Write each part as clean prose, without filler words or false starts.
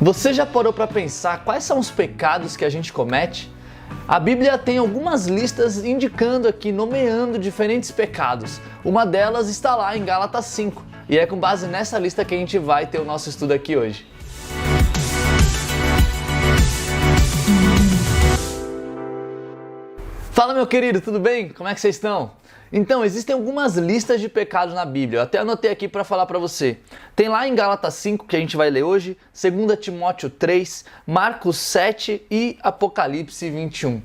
Você já parou para pensar quais são os pecados que a gente comete? A Bíblia tem algumas listas indicando aqui, nomeando diferentes pecados. Uma delas está lá em Gálatas 5, e é com base nessa lista que a gente vai ter o nosso estudo aqui hoje. Fala, meu querido, tudo bem? Como é que vocês estão? Então, existem algumas listas de pecados na Bíblia, eu até anotei aqui para falar para você. Tem lá em Gálatas 5, que a gente vai ler hoje, 2 Timóteo 3, Marcos 7 e Apocalipse 21.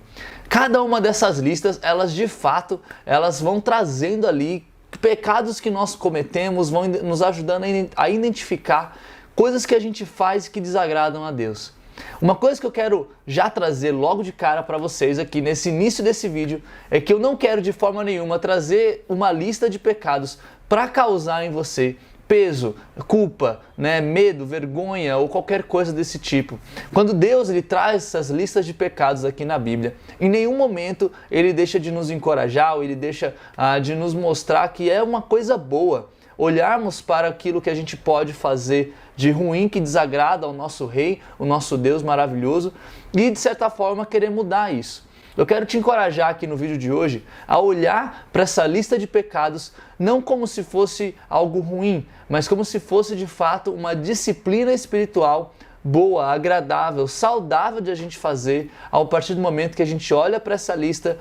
Cada uma dessas listas, elas de fato, elas vão trazendo ali pecados que nós cometemos, vão nos ajudando a identificar coisas que a gente faz que desagradam a Deus. Uma coisa que eu quero já trazer logo de cara para vocês aqui nesse início desse vídeo é que eu não quero de forma nenhuma trazer uma lista de pecados para causar em você peso, culpa, medo, vergonha ou qualquer coisa desse tipo. Quando Deus ele traz essas listas de pecados aqui na Bíblia, em nenhum momento ele deixa de nos encorajar ou ele deixa de nos mostrar que é uma coisa boa olharmos para aquilo que a gente pode fazer de ruim que desagrada ao nosso Rei, o nosso Deus maravilhoso, e de certa forma querer mudar isso. Eu quero te encorajar aqui no vídeo de hoje a olhar para essa lista de pecados não como se fosse algo ruim, mas como se fosse de fato uma disciplina espiritual boa, agradável, saudável de a gente fazer a partir do momento que a gente olha para essa lista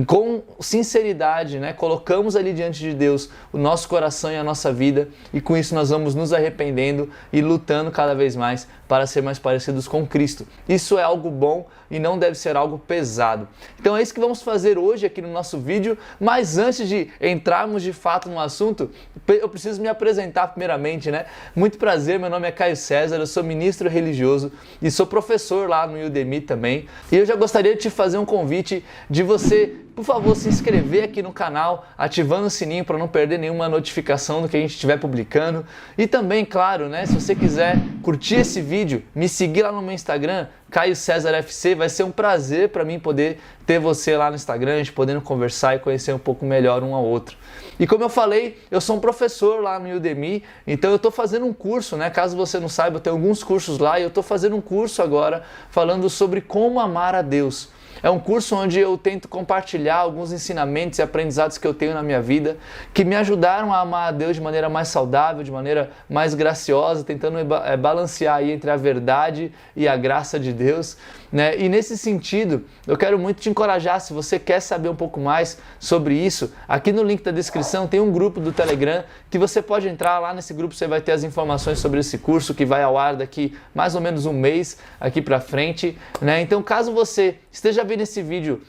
com sinceridade, colocamos ali diante de Deus o nosso coração e a nossa vida, e com isso nós vamos nos arrependendo e lutando cada vez mais para ser mais parecidos com Cristo. Isso é algo bom e não deve ser algo pesado. Então é isso que vamos fazer hoje aqui no nosso vídeo, mas antes de entrarmos de fato no assunto, eu preciso me apresentar primeiramente, Muito prazer, meu nome é Caio César, eu sou ministro religioso e sou professor lá no Udemy também. E eu já gostaria de te fazer um convite de você, por favor, se inscrever aqui no canal, ativando o sininho para não perder nenhuma notificação do que a gente estiver publicando. E também, claro, se você quiser curtir esse vídeo, me seguir lá no meu Instagram, Caio César FC, vai ser um prazer para mim poder ter você lá no Instagram, a gente podendo conversar e conhecer um pouco melhor um ao outro. E como eu falei, eu sou um professor lá no Udemy, então eu estou fazendo um curso, caso você não saiba, eu tenho alguns cursos lá e eu estou fazendo um curso agora falando sobre como amar a Deus. É um curso onde eu tento compartilhar alguns ensinamentos e aprendizados que eu tenho na minha vida, que me ajudaram a amar a Deus de maneira mais saudável, de maneira mais graciosa, tentando balancear aí entre a verdade e a graça de Deus. E nesse sentido, eu quero muito te encorajar, se você quer saber um pouco mais sobre isso, aqui no link da descrição tem um grupo do Telegram que você pode entrar lá nesse grupo, você vai ter as informações sobre esse curso que vai ao ar daqui mais ou menos um mês aqui pra frente. Então caso você esteja vendo esse vídeo,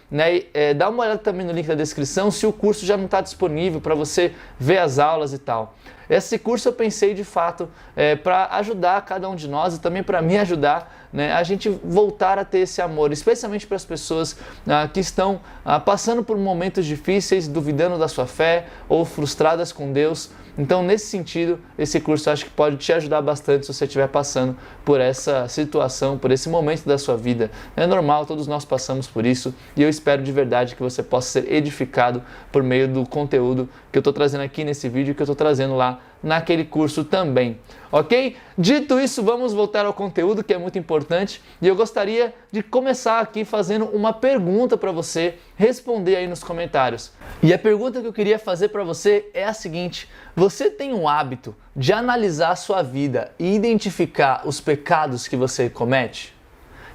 dá uma olhada também no link da descrição se o curso já não está disponível para você ver as aulas e tal. Esse curso eu pensei de fato para ajudar cada um de nós e também para me ajudar a gente voltar a ter esse amor, especialmente para as pessoas que estão passando por momentos difíceis, duvidando da sua fé ou frustradas com Deus. Então, nesse sentido, esse curso eu acho que pode te ajudar bastante se você estiver passando por essa situação, por esse momento da sua vida. É normal, todos nós passamos por isso e eu espero de verdade que você possa ser edificado por meio do conteúdo que eu estou trazendo aqui nesse vídeo e que eu estou trazendo lá naquele curso também, ok? Dito isso, vamos voltar ao conteúdo que é muito importante e eu gostaria de começar aqui fazendo uma pergunta para você responder aí nos comentários. E a pergunta que eu queria fazer para você é a seguinte: você tem um hábito de analisar a sua vida e identificar os pecados que você comete?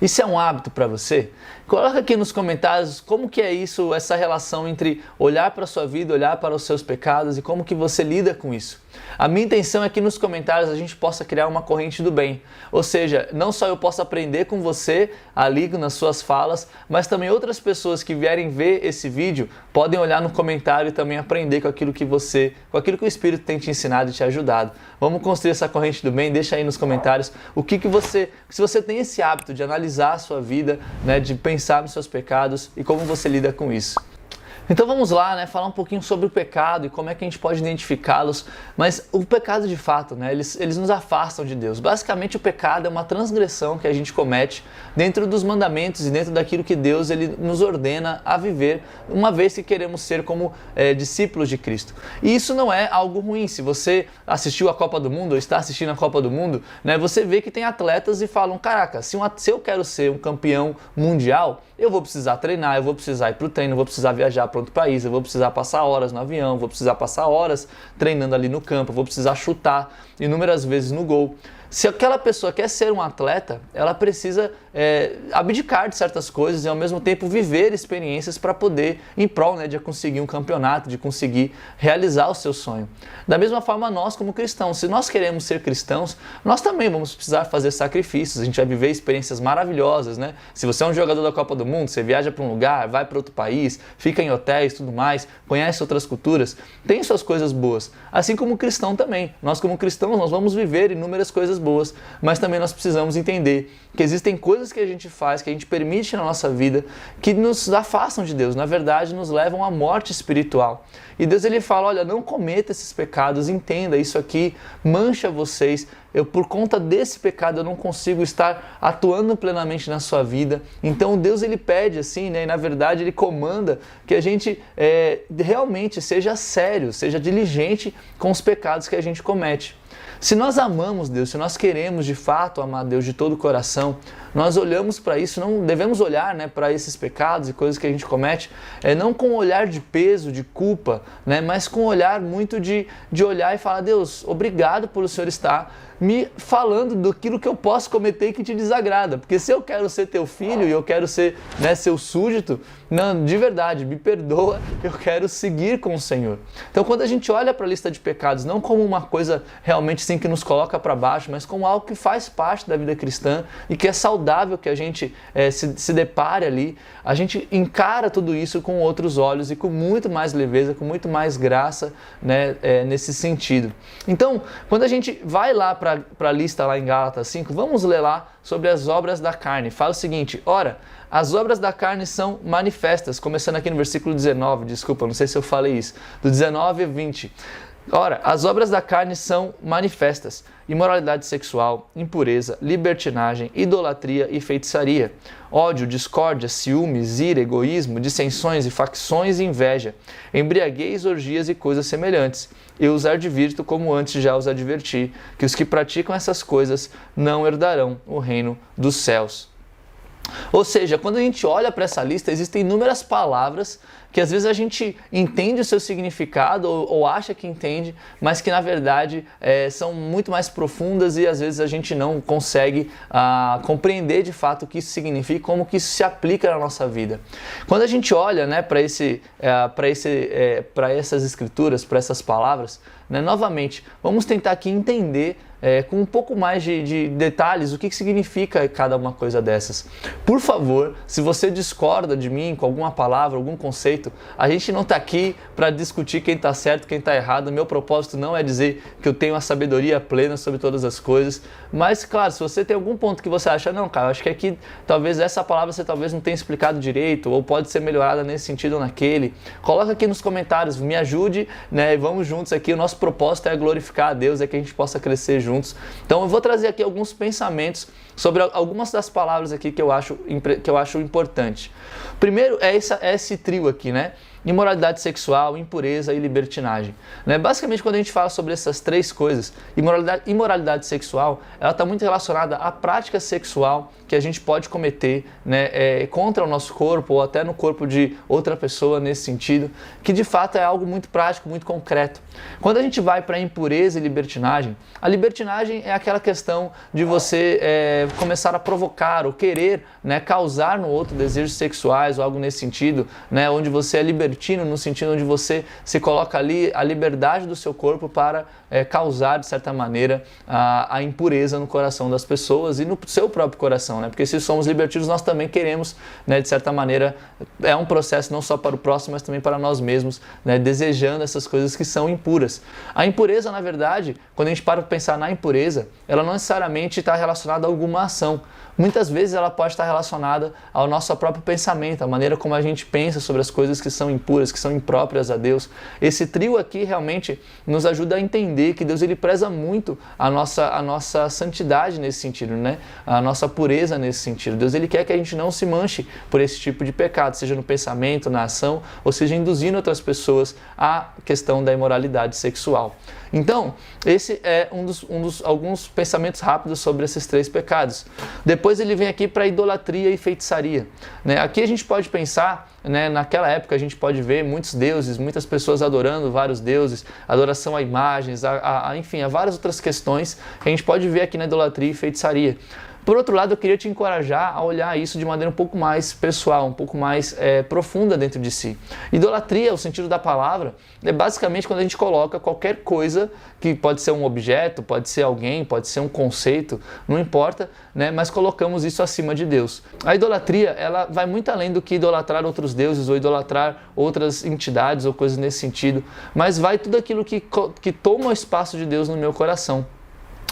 Isso é um hábito para você? Coloca aqui nos comentários como que é isso, essa relação entre olhar para a sua vida, olhar para os seus pecados e como que você lida com isso. A minha intenção é que nos comentários a gente possa criar uma corrente do bem. Ou seja, não só eu possa aprender com você ali nas suas falas, mas também outras pessoas que vierem ver esse vídeo podem olhar no comentário e também aprender com aquilo que o Espírito tem te ensinado e te ajudado. Vamos construir essa corrente do bem, deixa aí nos comentários se você tem esse hábito de analisar a sua vida, de pensar nos seus pecados e como você lida com isso. Então vamos lá, né, falar um pouquinho sobre o pecado e como é que a gente pode identificá-los. Mas o pecado de fato, né, eles nos afastam de Deus. Basicamente o pecado é uma transgressão que a gente comete dentro dos mandamentos e dentro daquilo que Deus ele nos ordena a viver, uma vez que queremos ser como discípulos de Cristo. E isso não é algo ruim. Se você assistiu a Copa do Mundo ou está assistindo a Copa do Mundo, né, você vê que tem atletas e falam, caraca, se eu quero ser um campeão mundial, eu vou precisar treinar, eu vou precisar ir para o treino, eu vou precisar viajar para outro país, eu vou precisar passar horas no avião, vou precisar passar horas treinando ali no campo, eu vou precisar chutar inúmeras vezes no gol. Se aquela pessoa quer ser um atleta, ela precisa abdicar de certas coisas e ao mesmo tempo viver experiências para poder, em prol, né, de conseguir um campeonato, de conseguir realizar o seu sonho. Da mesma forma nós como cristãos, se nós queremos ser cristãos, nós também vamos precisar fazer sacrifícios, a gente vai viver experiências maravilhosas, né? Se você é um jogador da Copa do Mundo, você viaja para um lugar, vai para outro país, fica em hotéis e tudo mais, conhece outras culturas, tem suas coisas boas. Assim como o cristão também, nós como cristãos nós vamos viver inúmeras coisas boas, mas também nós precisamos entender que existem coisas que a gente faz, que a gente permite na nossa vida, que nos afastam de Deus, na verdade nos levam à morte espiritual. E Deus ele fala, olha, não cometa esses pecados, entenda, isso aqui mancha vocês, por conta desse pecado eu não consigo estar atuando plenamente na sua vida. Então Deus ele pede assim, né, e na verdade ele comanda que a gente realmente seja sério, seja diligente com os pecados que a gente comete. Se nós amamos Deus, se nós queremos de fato amar Deus de todo o coração, nós olhamos para isso, não devemos olhar, né, para esses pecados e coisas que a gente comete, não com um olhar de peso, de culpa, né, mas com um olhar muito de olhar e falar, Deus, obrigado por o Senhor estar me falando daquilo que eu posso cometer e que te desagrada. Porque se eu quero ser teu filho e eu quero ser, né, seu súdito, não, de verdade, me perdoa, eu quero seguir com o Senhor. Então quando a gente olha para a lista de pecados, não como uma coisa realmente assim que nos coloca para baixo, mas como algo que faz parte da vida cristã e que é saudável que a gente se depare ali, a gente encara tudo isso com outros olhos e com muito mais leveza, com muito mais graça, né, nesse sentido. Então, quando a gente vai lá para a lista lá em Gálatas 5, vamos ler lá sobre as obras da carne. Fala o seguinte, ora, as obras da carne são manifestas, começando aqui no versículo 19, desculpa, não sei se eu falei isso, do 19 a 20. Ora, as obras da carne são manifestas: imoralidade sexual, impureza, libertinagem, idolatria e feitiçaria, ódio, discórdia, ciúmes, ira, egoísmo, dissensões e facções e inveja, embriaguez, orgias e coisas semelhantes. Eu os advirto, como antes já os adverti, que os que praticam essas coisas não herdarão o reino dos céus. Ou seja, quando a gente olha para essa lista, existem inúmeras palavras que às vezes a gente entende o seu significado ou acha que entende, mas que na verdade são muito mais profundas e às vezes a gente não consegue compreender de fato o que isso significa, como que isso se aplica na nossa vida. Quando a gente olha, né, para essas escrituras, para essas palavras, né, novamente, vamos tentar aqui entender com um pouco mais de detalhes o que significa cada uma coisa dessas. Por favor, se você discorda de mim com alguma palavra, algum conceito, a gente não está aqui para discutir quem está certo, quem está errado. Meu propósito não é dizer que eu tenho a sabedoria plena sobre todas as coisas, mas claro, se você tem algum ponto que você acha, não, cara, acho que aqui talvez essa palavra você talvez não tenha explicado direito, ou pode ser melhorada nesse sentido ou naquele, coloca aqui nos comentários, me ajude, né, e vamos juntos aqui. O nosso propósito é glorificar a Deus, é que a gente possa crescer juntos. Então eu vou trazer aqui alguns pensamentos sobre algumas das palavras aqui que eu acho importante. Primeiro é esse trio aqui, né? Imoralidade sexual, impureza e libertinagem. Né? Basicamente, quando a gente fala sobre essas três coisas, imoralidade sexual, ela está muito relacionada à prática sexual que a gente pode cometer, né, contra o nosso corpo ou até no corpo de outra pessoa nesse sentido, que de fato é algo muito prático, muito concreto. Quando a gente vai para a impureza e libertinagem, a libertinagem é aquela questão de você começar a provocar ou querer, né, causar no outro desejos sexuais ou algo nesse sentido, né, onde você é libertino, no sentido onde você se coloca ali a liberdade do seu corpo para causar, de certa maneira, a impureza no coração das pessoas e no seu próprio coração, né? Porque se somos libertinos, nós também queremos, né, de certa maneira, é um processo não só para o próximo, mas também para nós mesmos, né, desejando essas coisas que são impuras. A impureza, na verdade, quando a gente para pensar na impureza, ela não necessariamente está relacionada a alguma ação. Muitas vezes ela pode estar relacionada ao nosso próprio pensamento, a maneira como a gente pensa sobre as coisas que são impuras, que são impróprias a Deus. Esse trio aqui realmente nos ajuda a entender que Deus ele preza muito a nossa santidade nesse sentido, né? A nossa pureza nesse sentido. Deus ele quer que a gente não se manche por esse tipo de pecado, seja no pensamento, na ação, ou seja, induzindo outras pessoas à questão da imoralidade sexual. Então, esse é alguns pensamentos rápidos sobre esses 3 pecados. Depois ele vem aqui para idolatria e feitiçaria, né? Aqui a gente pode pensar, né, naquela época a gente pode ver muitos deuses, muitas pessoas adorando vários deuses, adoração a imagens, enfim, a várias outras questões que a gente pode ver aqui na idolatria e feitiçaria. Por outro lado, eu queria te encorajar a olhar isso de maneira um pouco mais pessoal, um pouco mais profunda dentro de si. Idolatria, o sentido da palavra, é basicamente quando a gente coloca qualquer coisa, que pode ser um objeto, pode ser alguém, pode ser um conceito, não importa, né? Mas colocamos isso acima de Deus. A idolatria, ela vai muito além do que idolatrar outros deuses ou idolatrar outras entidades ou coisas nesse sentido, mas vai tudo aquilo que toma o espaço de Deus no meu coração.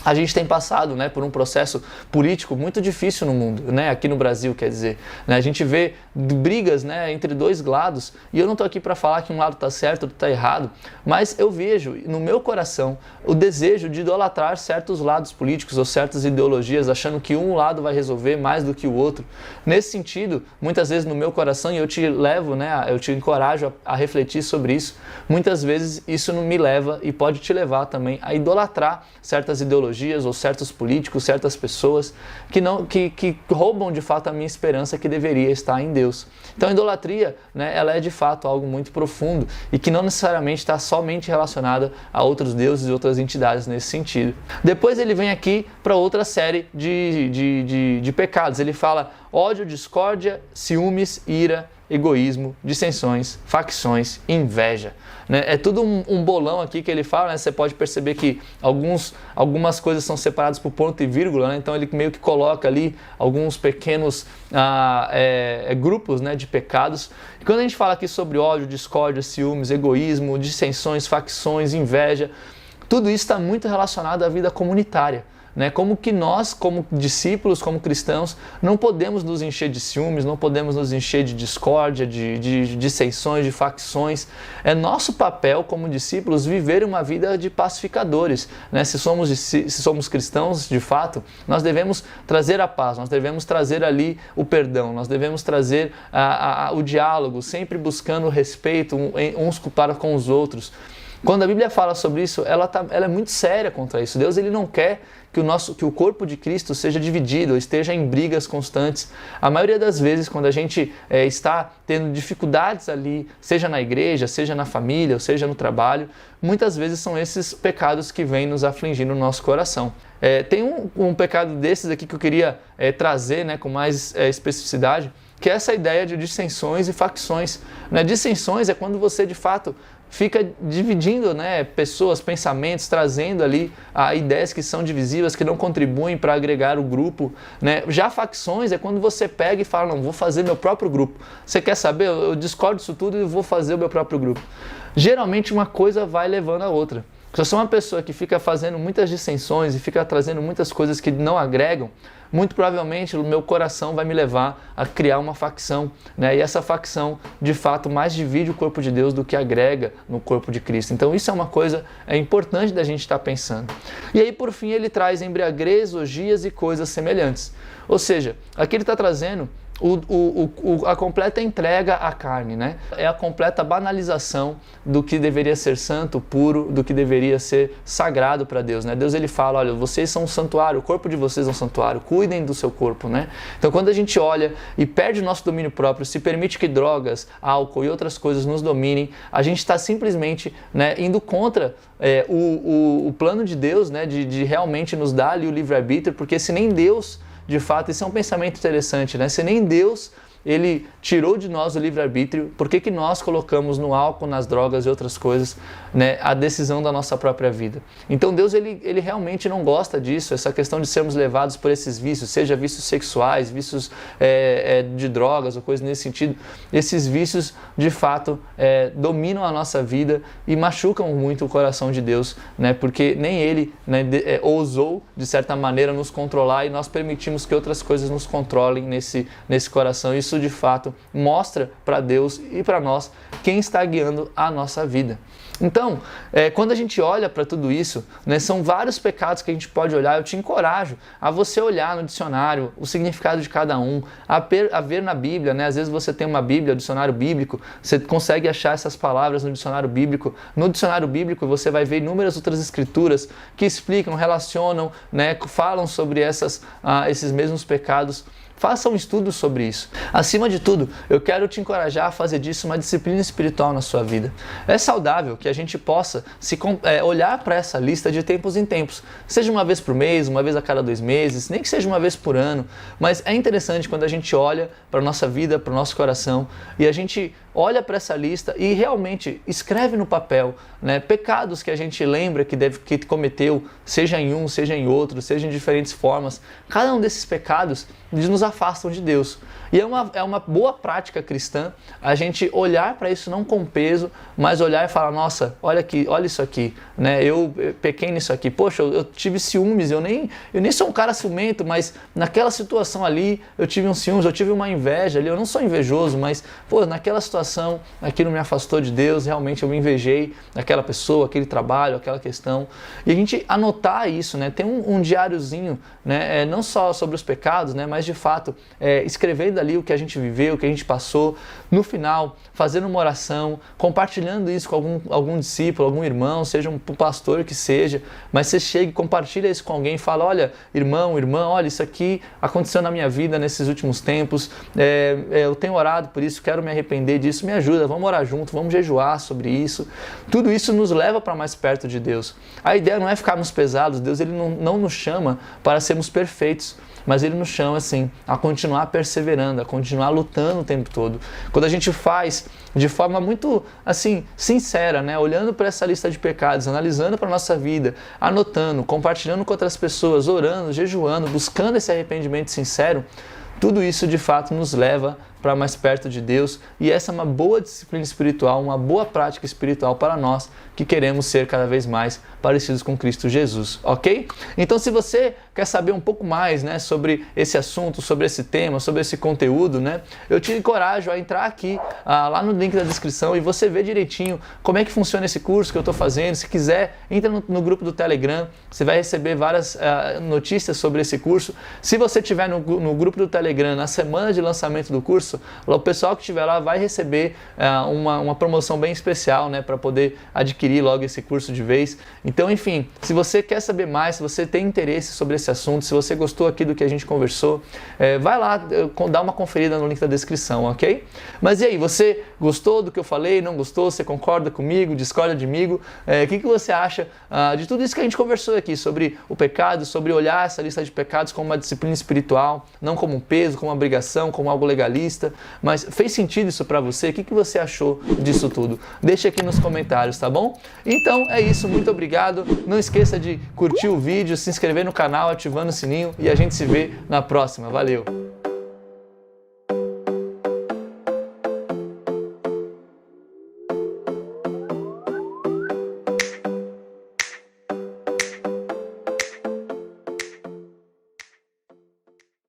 A gente tem passado, né, por um processo político muito difícil no mundo, né, aqui no Brasil, quer dizer. Né, a gente vê brigas, né, entre 2 lados, e eu não estou aqui para falar que um lado está certo, outro está errado, mas eu vejo no meu coração o desejo de idolatrar certos lados políticos ou certas ideologias, achando que um lado vai resolver mais do que o outro. Nesse sentido, muitas vezes no meu coração, e eu te levo, né, eu te encorajo a refletir sobre isso, muitas vezes isso não me leva e pode te levar também a idolatrar certas ideologias ou certos políticos, certas pessoas que roubam de fato a minha esperança que deveria estar em Deus. Então a idolatria, né, ela é de fato algo muito profundo e que não necessariamente está somente relacionada a outros deuses e outras entidades nesse sentido. Depois ele vem aqui para outra série de pecados. Ele fala ódio, discórdia, ciúmes, ira, egoísmo, dissensões, facções, inveja. Né? É tudo um bolão aqui que ele fala, né? Você pode perceber que algumas coisas são separadas por ponto e vírgula, né? Então ele meio que coloca ali alguns pequenos grupos, né, de pecados. E quando a gente fala aqui sobre ódio, discórdia, ciúmes, egoísmo, dissensões, facções, inveja, tudo isso está muito relacionado à vida comunitária. Né? Como que nós, como discípulos, como cristãos, não podemos nos encher de ciúmes, não podemos nos encher de discórdia, de dissensões, de facções. É nosso papel como discípulos viver uma vida de pacificadores. Né? Se somos cristãos, de fato, nós devemos trazer a paz, nós devemos trazer ali o perdão, nós devemos trazer o diálogo, sempre buscando o respeito uns para com os outros. Quando a Bíblia fala sobre isso, ela é muito séria contra isso. Deus ele não quer que o corpo de Cristo seja dividido, ou esteja em brigas constantes. A maioria das vezes, quando a gente está tendo dificuldades ali, seja na igreja, seja na família, ou seja no trabalho, muitas vezes são esses pecados que vêm nos afligindo no nosso coração. Tem um pecado desses aqui que eu queria trazer, né, com mais especificidade, que é essa ideia de dissensões e facções. Né? Dissensões é quando você, de fato, fica dividindo, né, pessoas, pensamentos, trazendo ali ideias que são divisivas, que não contribuem para agregar o grupo. Né? Já facções é quando você pega e fala, não, vou fazer meu próprio grupo. Você quer saber? Eu discordo disso tudo e vou fazer o meu próprio grupo. Geralmente uma coisa vai levando a outra. Se eu sou uma pessoa que fica fazendo muitas dissensões e fica trazendo muitas coisas que não agregam, muito provavelmente o meu coração vai me levar a criar uma facção, né? E essa facção, de fato, mais divide o corpo de Deus do que agrega no corpo de Cristo. Então isso é uma coisa importante da gente estar pensando. E aí, por fim, ele traz embriaguez, orgias e coisas semelhantes. Ou seja, aqui ele está trazendo a completa entrega à carne, né? É a completa banalização do que deveria ser santo, puro, do que deveria ser sagrado para Deus, né? Deus ele fala, olha, vocês são um santuário, o corpo de vocês é um santuário, cuidem do seu corpo, né? Então quando a gente olha e perde o nosso domínio próprio, se permite que drogas, álcool e outras coisas nos dominem, a gente está simplesmente, né, indo contra o plano de Deus, né, de realmente nos dar ali o livre-arbítrio, porque se nem Deus, de fato, isso é um pensamento interessante, né? Se nem Deus, ele tirou de nós o livre-arbítrio, por que nós colocamos no álcool, nas drogas e outras coisas, né, a decisão da nossa própria vida? Então Deus, ele realmente não gosta disso, essa questão de sermos levados por esses vícios, seja vícios sexuais, vícios de drogas ou coisas nesse sentido. Esses vícios, de fato, dominam a nossa vida e machucam muito o coração de Deus, né, porque nem Ele, né, ousou, de certa maneira, nos controlar e nós permitimos que outras coisas nos controlem nesse coração. Isso isso de fato mostra para Deus e para nós quem está guiando a nossa vida. Então, quando a gente olha para tudo isso, né, são vários pecados que a gente pode olhar. Eu te encorajo a você olhar no dicionário o significado de cada um, a ver na Bíblia, né? Às vezes você tem uma Bíblia, um dicionário bíblico, você consegue achar essas palavras no dicionário bíblico. No dicionário bíblico você vai ver inúmeras outras escrituras que explicam, relacionam, né, falam sobre esses mesmos pecados. Faça um estudo sobre isso. Acima de tudo, eu quero te encorajar a fazer disso uma disciplina espiritual na sua vida. É saudável que a gente possa olhar para essa lista de tempos em tempos. Seja uma vez por mês, uma vez a cada 2 meses, nem que seja uma vez por ano. Mas é interessante quando a gente olha para a nossa vida, para o nosso coração, e a gente olha para essa lista e realmente escreve no papel, né, pecados que a gente lembra que cometeu, seja em um, seja em outro, seja em diferentes formas. Cada um desses pecados nos afastam de Deus. E é uma boa prática cristã a gente olhar para isso não com peso, mas olhar e falar, nossa, olha aqui, olha isso aqui, né? Eu pequei nisso aqui, poxa, eu tive ciúmes, eu nem sou um cara ciumento, mas naquela situação ali eu tive um ciúmes, eu tive uma inveja ali, eu não sou invejoso, mas pô, naquela situação aquilo me afastou de Deus, realmente eu me invejei daquela pessoa, aquele trabalho, aquela questão. E a gente anotar isso, né? Tem um diáriozinho, né? Não só sobre os pecados, né? Mas de fato, escrevendo ali o que a gente viveu, o que a gente passou, no final, fazendo uma oração, compartilhando isso com algum discípulo, algum irmão, seja um pastor que seja, mas você chega e compartilha isso com alguém e fala, olha, irmão, irmã, olha, isso aqui aconteceu na minha vida nesses últimos tempos, eu tenho orado por isso, quero me arrepender disso, me ajuda, vamos orar junto, vamos jejuar sobre isso. Tudo isso nos leva para mais perto de Deus. A ideia não é ficarmos pesados, Deus ele não nos chama para sermos perfeitos, mas Ele nos chama assim a continuar perseverando, a continuar lutando o tempo todo. Quando a gente faz de forma muito assim sincera, né, olhando para essa lista de pecados, analisando para a nossa vida, anotando, compartilhando com outras pessoas, orando, jejuando, buscando esse arrependimento sincero, tudo isso de fato nos leva para mais perto de Deus, e essa é uma boa disciplina espiritual, uma boa prática espiritual para nós que queremos ser cada vez mais parecidos com Cristo Jesus, ok? Então, se você quer saber um pouco mais, né, sobre esse assunto, sobre esse tema, sobre esse conteúdo, né, eu te encorajo a entrar aqui lá no link da descrição e você ver direitinho como é que funciona esse curso que eu estou fazendo. Se quiser, entra no grupo do Telegram, você vai receber várias notícias sobre esse curso. Se você estiver no grupo do Telegram na semana de lançamento do curso, o pessoal que estiver lá vai receber uma promoção bem especial, né, para poder adquirir logo esse curso de vez. Então, enfim, se você quer saber mais, se você tem interesse sobre esse assunto, se você gostou aqui do que a gente conversou, vai lá, dá uma conferida no link da descrição, ok? Mas e aí, você gostou do que eu falei, não gostou? Você concorda comigo, discorda de mim? O que você acha de tudo isso que a gente conversou aqui, sobre o pecado, sobre olhar essa lista de pecados como uma disciplina espiritual, não como um peso, como uma obrigação, como algo legalista, mas fez sentido isso para você? O que você achou disso tudo? Deixa aqui nos comentários, tá bom? Então é isso, muito obrigado. Não esqueça de curtir o vídeo, se inscrever no canal, ativando o sininho, e a gente se vê na próxima. Valeu!